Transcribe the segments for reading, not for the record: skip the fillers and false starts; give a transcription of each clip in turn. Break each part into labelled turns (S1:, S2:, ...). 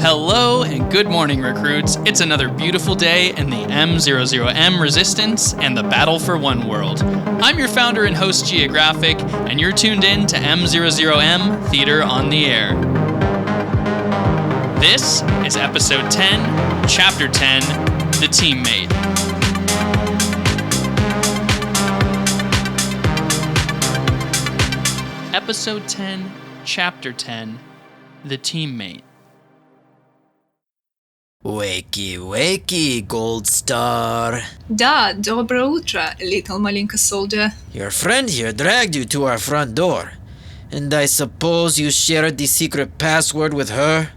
S1: Hello and good morning, recruits. It's another beautiful day in the m00m resistance and the battle for one world. I'm your founder and host, Geographic, and you're tuned in to m00m Theater on the Air. This is Episode 10, Chapter 10, The Teammate. Episode 10, Chapter 10, The Teammate.
S2: Wakey, wakey, GOLDSTAR.
S3: Да, доброе утро, little Malinka soldier.
S2: Your friend here dragged you to our front door. And I suppose you shared the secret password with her?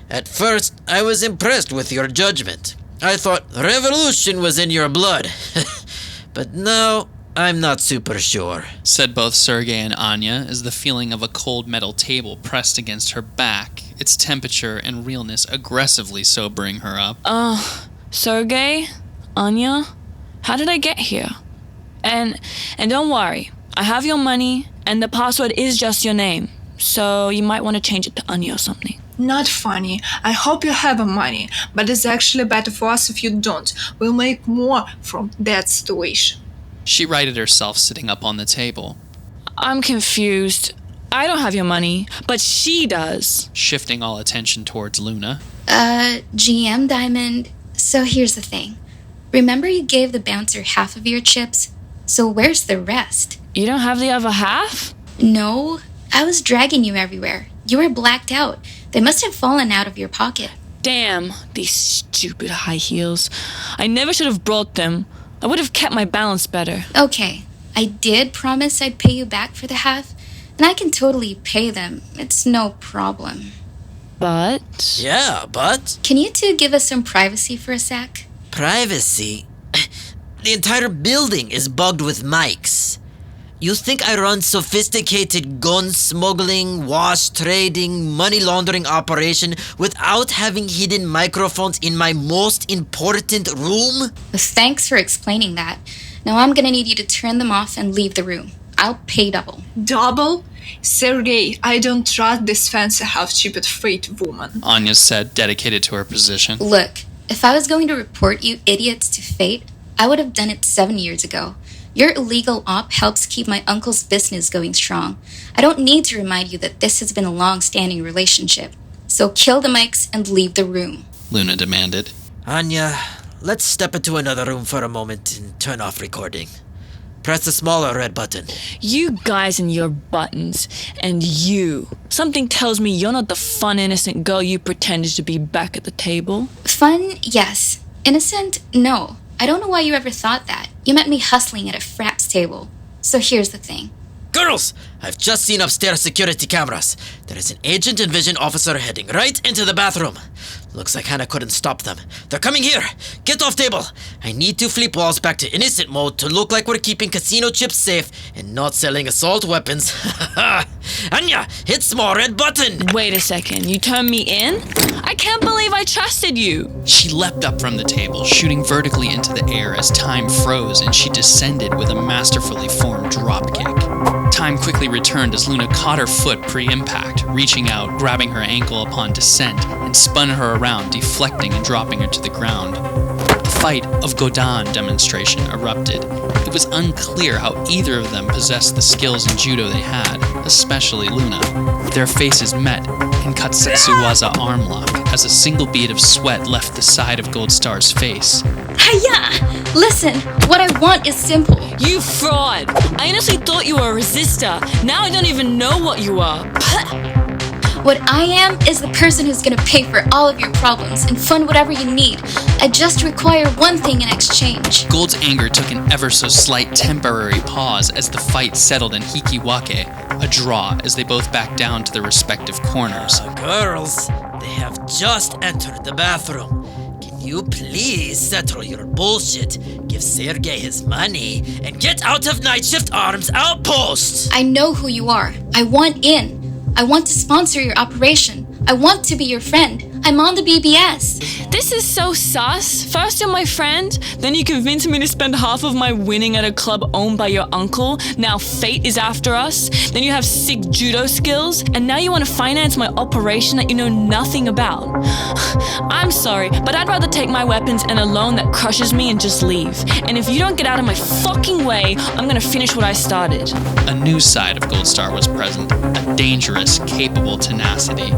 S2: At first, I was impressed with your judgment. I thought revolution was in your blood. But now, I'm not super sure,
S1: said both Sergey and Anya as the feeling of a cold metal table pressed against her back, its temperature and realness aggressively sobering her up.
S4: Sergey? Anya? How did I get here? And don't worry, I have your money, and the password is just your name, so you might want to change it to Anya or something.
S3: Not funny. I hope you have money, but it's actually better for us if you don't. We'll make more from that situation.
S1: She righted herself sitting up on the table.
S4: I'm confused. I don't have your money, but she does.
S1: Shifting all attention towards Luna.
S5: GM Diamond, so here's the thing. Remember you gave the bouncer half of your chips? So where's the rest?
S4: You don't have the other half?
S5: No, I was dragging you everywhere. You were blacked out. They must have fallen out of your pocket.
S4: Damn, these stupid high heels. I never should have brought them. I would have kept my balance better.
S5: Okay, I did promise I'd pay you back for the half, and I can totally pay them. It's no problem.
S4: But...
S2: Yeah, but...
S5: Can you two give us some privacy for a sec?
S2: Privacy? The entire building is bugged with mics. You think I run sophisticated gun smuggling, wash trading, money laundering operation without having hidden microphones in my most important room?
S5: Thanks for explaining that. Now I'm gonna need you to turn them off and leave the room. I'll pay double.
S3: Double? Sergey, I don't trust this fancy half-cheaped fate woman.
S1: Anya said, dedicated to her position.
S5: Look, if I was going to report you idiots to fate, I would have done it 7 years ago. Your illegal op helps keep my uncle's business going strong. I don't need to remind you that this has been a long-standing relationship. So kill the mics and leave the room.
S1: Luna demanded.
S2: Anya, let's step into another room for a moment and turn off recording. Press the smaller red button.
S4: You guys and your buttons. And you. Something tells me you're not the fun, innocent girl you pretended to be back at the table.
S5: Fun, yes. Innocent, no. I don't know why you ever thought that. You met me hustling at a fraps table. So here's the thing.
S2: Girls, I've just seen upstairs security cameras. There is an agent and vision officer heading right into the bathroom. Looks like Hannah couldn't stop them. They're coming here. Get off table. I need to flip walls back to innocent mode to look like we're keeping casino chips safe and not selling assault weapons. Anya, hit small red button.
S4: Wait a second, you turned me in? I can't believe I trusted you.
S1: She leapt up from the table, shooting vertically into the air as time froze and she descended with a masterfully formed dropkick. Time quickly returned as Luna caught her foot pre-impact, reaching out, grabbing her ankle upon descent, and spun her around, deflecting and dropping her to the ground. A fight of Godin demonstration erupted. It was unclear how either of them possessed the skills in judo they had, especially Luna. Their faces met in Katsetsuwaza arm lock as a single bead of sweat left the side of GOLDSTAR's face.
S5: Hiya! Listen, what I want is simple.
S4: You fraud! I honestly thought you were a resistor. Now I don't even know what you are.
S5: What I am is the person who's gonna pay for all of your problems and fund whatever you need. I just require one thing in exchange.
S1: Gold's anger took an ever so slight temporary pause as the fight settled in Hikiwake, a draw as they both backed down to their respective corners.
S2: Girls, they have just entered the bathroom. Can you please settle your bullshit, give Sergey his money, and get out of Night Shift Arms Outpost?
S5: I know who you are. I want in. I want to sponsor your operation. I want to be your friend. I'm on the BBS.
S4: This is so sus. First you're my friend, then you convince me to spend half of my winning at a club owned by your uncle. Now fate is after us. Then you have sick judo skills, and now you want to finance my operation that you know nothing about. I'm sorry, but I'd rather take my weapons and a loan that crushes me and just leave. And if you don't get out of my fucking way, I'm gonna finish what I started.
S1: A new side of GOLDSTAR was present, a dangerous, capable tenacity.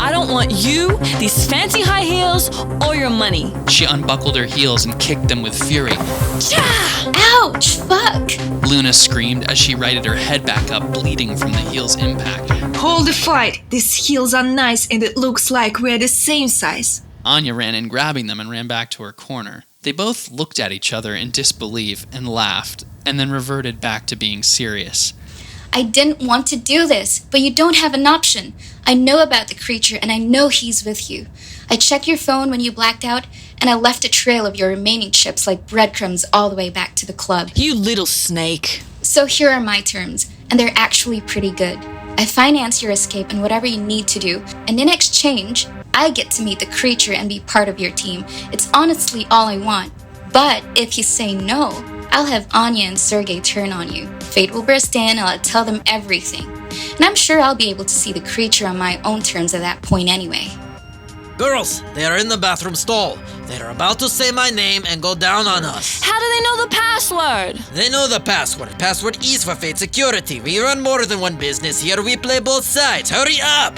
S4: I don't want you, these fancy high heels, or your money.
S1: She unbuckled her heels and kicked them with fury.
S5: Ouch, fuck.
S1: Luna screamed as she righted her head back up, bleeding from the heel's impact.
S3: Hold the fight! These heels are nice and it looks like we're the same size.
S1: Anya ran in, grabbing them, and ran back to her corner. They both looked at each other in disbelief and laughed, and then reverted back to being serious.
S5: I didn't want to do this, but you don't have an option. I know about the creature and I know he's with you. I checked your phone when you blacked out, and I left a trail of your remaining chips like breadcrumbs all the way back to the club.
S4: You little snake.
S5: So here are my terms, and they're actually pretty good. I finance your escape and whatever you need to do, and in exchange, I get to meet the creature and be part of your team. It's honestly all I want. But if you say no, I'll have Anya and Sergey turn on you. Fate will burst in and I'll tell them everything. And I'm sure I'll be able to see the creature on my own terms at that point anyway.
S2: Girls, they are in the bathroom stall. They are about to say my name and go down on us.
S4: How do they know the password?
S2: They know the password. Password is for Fate Security. We run more than one business here. We play both sides. Hurry up!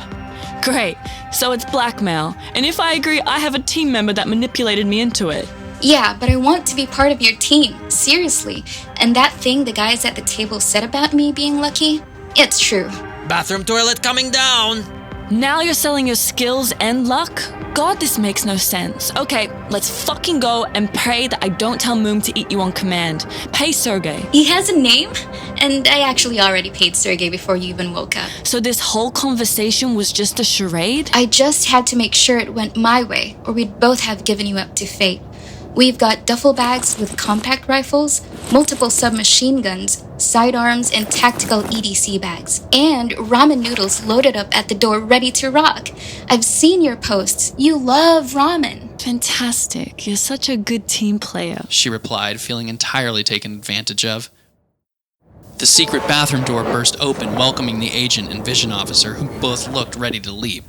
S4: Great. So it's blackmail. And if I agree, I have a team member that manipulated me into it.
S5: Yeah, but I want to be part of your team. Seriously. And that thing the guys at the table said about me being lucky, it's true.
S2: Bathroom toilet coming down.
S4: Now you're selling your skills and luck? God, this makes no sense. Okay, let's fucking go and pray that I don't tell Moom to eat you on command. Pay Sergey.
S5: He has a name? And I actually already paid Sergey before you even woke up.
S4: So this whole conversation was just a charade?
S5: I just had to make sure it went my way, or we'd both have given you up to fate. We've got duffel bags with compact rifles, multiple submachine guns, sidearms, and tactical EDC bags, and ramen noodles loaded up at the door ready to rock. I've seen your posts. You love ramen.
S4: Fantastic. You're such a good team player.
S1: She replied, feeling entirely taken advantage of. The secret bathroom door burst open, welcoming the agent and vision officer, who both looked ready to leap.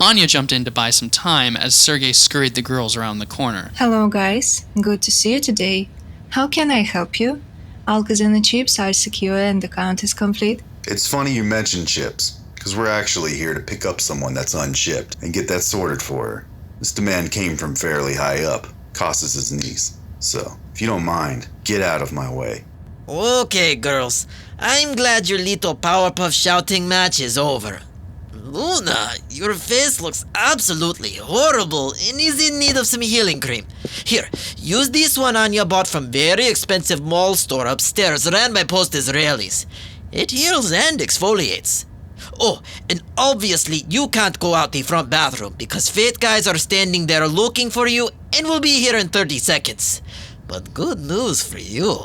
S1: Anya jumped in to buy some time as Sergey scurried the girls around the corner.
S3: Hello guys, good to see you today. How can I help you? Alkas and the chips are secure and the count is complete.
S6: It's funny you mentioned chips, because we're actually here to pick up someone that's unshipped and get that sorted for her. This demand came from fairly high up, Costas' niece. So, if you don't mind, get out of my way.
S2: Okay, girls. I'm glad your little Powerpuff shouting match is over. Luna, your face looks absolutely horrible and is in need of some healing cream. Here, use this one Anya bought from very expensive mall store upstairs ran by post-Israelis. It heals and exfoliates. Oh, and obviously you can't go out the front bathroom because Fate guys are standing there looking for you and will be here in 30 seconds. But good news for you.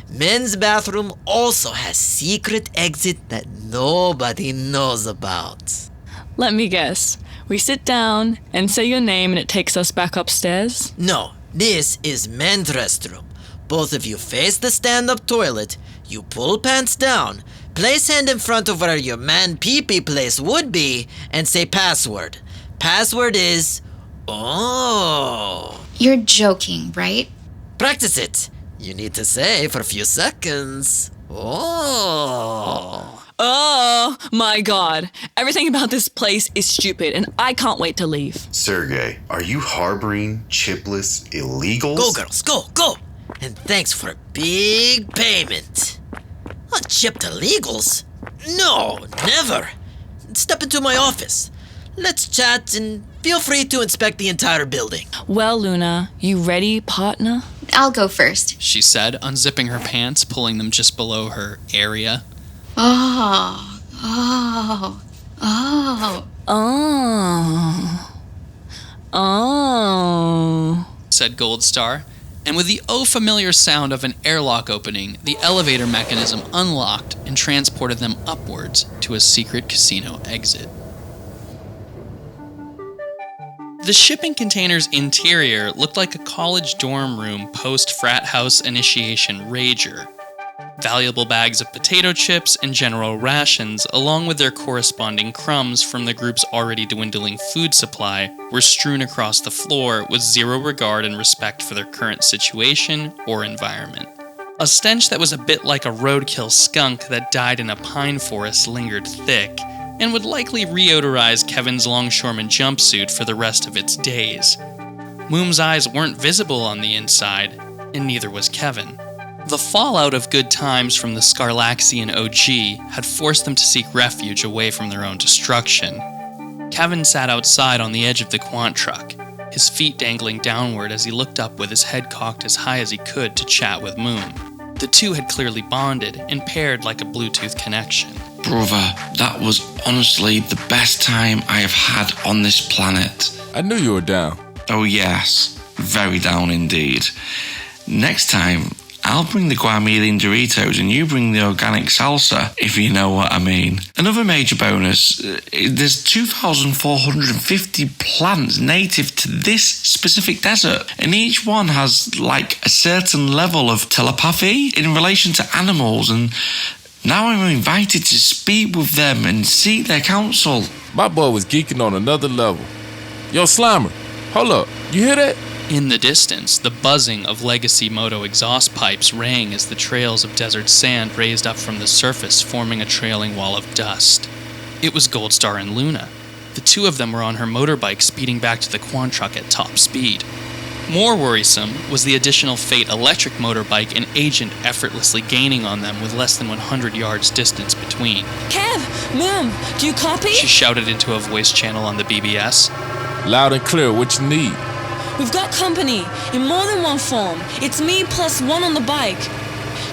S2: Men's bathroom also has secret exit that nobody knows about.
S4: Let me guess. We sit down and say your name and it takes us back upstairs?
S2: No, this is men's restroom. Both of you face the stand-up toilet, you pull pants down, place hand in front of where your man pee-pee place would be, and say password. Password is... Oh.
S5: You're joking, right?
S2: Practice it. You need to say for a few seconds. Oh.
S4: Oh my god. Everything about this place is stupid and I can't wait to leave.
S6: Sergey, are you harboring chipless illegals?
S2: Go, girls, go! And thanks for a big payment. Unchipped illegals? No, never. Step into my office. Let's chat and feel free to inspect the entire building.
S4: Well, Luna, you ready, partner?
S5: I'll go first.
S1: She said, unzipping her pants, pulling them just below her area.
S5: Oh,
S1: Said GOLDSTAR. And with the familiar sound of an airlock opening, the elevator mechanism unlocked and transported them upwards to a secret casino exit. The shipping container's interior looked like a college dorm room post-frat house initiation rager. Valuable bags of potato chips and general rations, along with their corresponding crumbs from the group's already dwindling food supply, were strewn across the floor with zero regard and respect for their current situation or environment. A stench that was a bit like a roadkill skunk that died in a pine forest lingered thick, and would likely reodorize Kevin's longshoreman jumpsuit for the rest of its days. Moom's eyes weren't visible on the inside, and neither was Kevin. The fallout of good times from the Scarlaxian OG had forced them to seek refuge away from their own destruction. Kevin sat outside on the edge of the quant truck, his feet dangling downward as he looked up with his head cocked as high as he could to chat with Moom. The two had clearly bonded and paired like a Bluetooth connection.
S7: Brother, that was honestly the best time I have had on this planet.
S8: I knew you were down.
S7: Oh yes, very down indeed. Next time, I'll bring the guacamole Doritos and you bring the organic salsa, if you know what I mean. Another major bonus, there's 2,450 plants native to this specific desert, and each one has like a certain level of telepathy in relation to animals, and now I'm invited to speak with them and seek their counsel.
S8: My boy was geeking on another level. Yo, Slimer, hold up, you hear that?
S1: In the distance, the buzzing of legacy moto exhaust pipes rang as the trails of desert sand raised up from the surface, forming a trailing wall of dust. It was GOLDSTAR and Luna. The two of them were on her motorbike speeding back to the quant truck at top speed. More worrisome was the additional Fate electric motorbike and Agent effortlessly gaining on them with less than 100 yards distance between.
S4: Kev, Moom, do you copy?
S1: She shouted into a voice channel on the BBS.
S8: Loud and clear, what you need?
S4: We've got company, in more than one form. It's me plus one on the bike.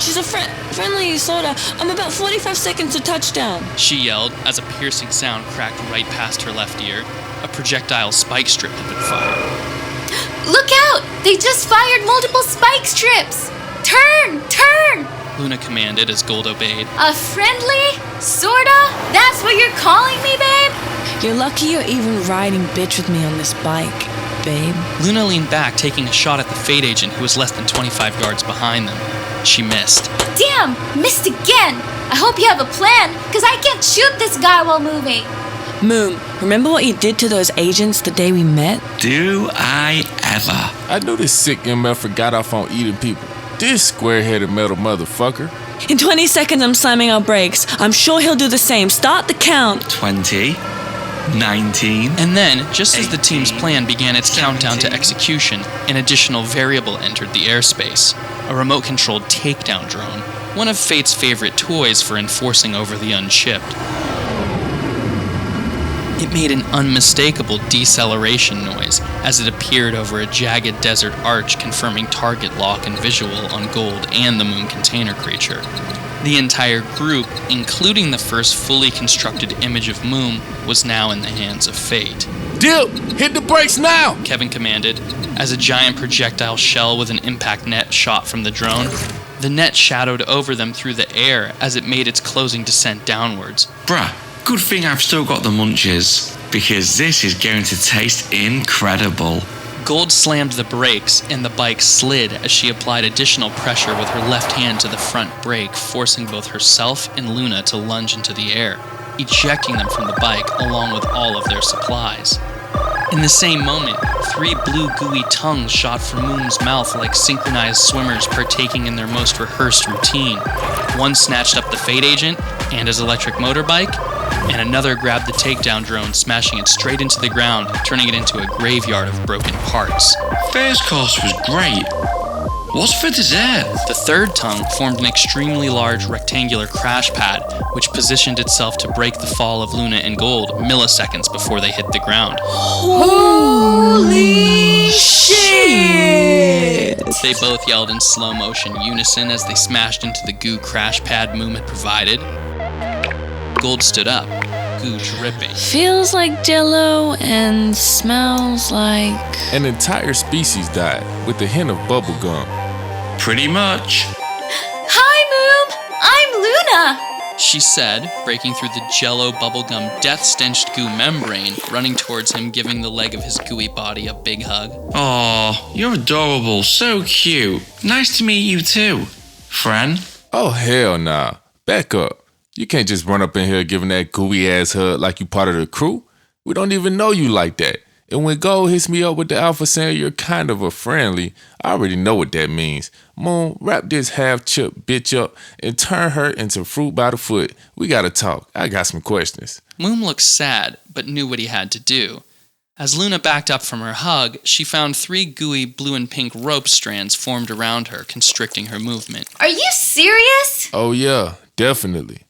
S4: She's a friendly sorta. I'm about 45 seconds to touchdown.
S1: She yelled as a piercing sound cracked right past her left ear. A projectile spike strip had been fired.
S5: Look out! They just fired multiple spike strips! Turn! Turn!
S1: Luna commanded as Gold obeyed.
S5: A friendly? Sorta? That's what you're calling me, babe?
S4: You're lucky you're even riding bitch with me on this bike, babe.
S1: Luna leaned back, taking a shot at the Fate agent who was less than 25 yards behind them. She missed.
S5: Damn! Missed again! I hope you have a plan, because I can't shoot this guy while moving.
S4: Moom, remember what you did to those agents the day we met?
S7: Do I ever?
S8: I knew this sick MF got off on eating people. This square-headed metal motherfucker.
S4: In 20 seconds, I'm slamming our brakes. I'm sure he'll do the same. Start the count.
S7: 20, 19.
S1: And then, just as the team's plan began its countdown to execution, an additional variable entered the airspace. A remote-controlled takedown drone, one of Fate's favorite toys for enforcing over the unshipped. It made an unmistakable deceleration noise as it appeared over a jagged desert arch, confirming target lock and visual on Gold and the Moon container creature. The entire group, including the first fully constructed image of Moon, was now in the hands of Fate.
S8: Dip! Hit the brakes now!
S1: Kevin commanded, as a giant projectile shell with an impact net shot from the drone. The net shadowed over them through the air as it made its closing descent downwards.
S7: Bruh, good thing I've still got the munchies, because this is going to taste incredible.
S1: Gold slammed the brakes, and the bike slid as she applied additional pressure with her left hand to the front brake, forcing both herself and Luna to lunge into the air, ejecting them from the bike along with all of their supplies. In the same moment, 3 blue gooey tongues shot from Moon's mouth like synchronized swimmers partaking in their most rehearsed routine. One snatched up the Fate agent and his electric motorbike, and another grabbed the takedown drone, smashing it straight into the ground, turning it into a graveyard of broken parts.
S7: First course was great. What's for dessert?
S1: The third tongue formed an extremely large rectangular crash pad, which positioned itself to break the fall of Luna and Gold milliseconds before they hit the ground.
S4: Holy shit!
S1: They both yelled in slow motion unison as they smashed into the goo crash pad Moom had provided. Gold stood up, goo dripping.
S4: Feels like Jello and smells like...
S8: An entire species died, with a hint of bubblegum.
S7: Pretty much.
S5: Hi, Moom! I'm Luna!
S1: she said, breaking through the jello bubblegum death-stenched goo membrane, running towards him, giving the leg of his gooey body a big hug.
S7: Aw, you're adorable, so cute. Nice to meet you too, friend.
S8: Oh, hell nah. Back up. You can't just run up in here giving that gooey ass hug like you part of the crew. We don't even know you like that. And when Gold hits me up with the alpha saying you're kind of a friendly, I already know what that means. Moon, wrap this half-chip bitch up and turn her into fruit by the foot. We gotta talk. I got some questions.
S1: Moon looked sad, but knew what he had to do. As Luna backed up from her hug, she found 3 gooey blue and pink rope strands formed around her, constricting her movement.
S5: Are you serious?
S8: Oh yeah, definitely.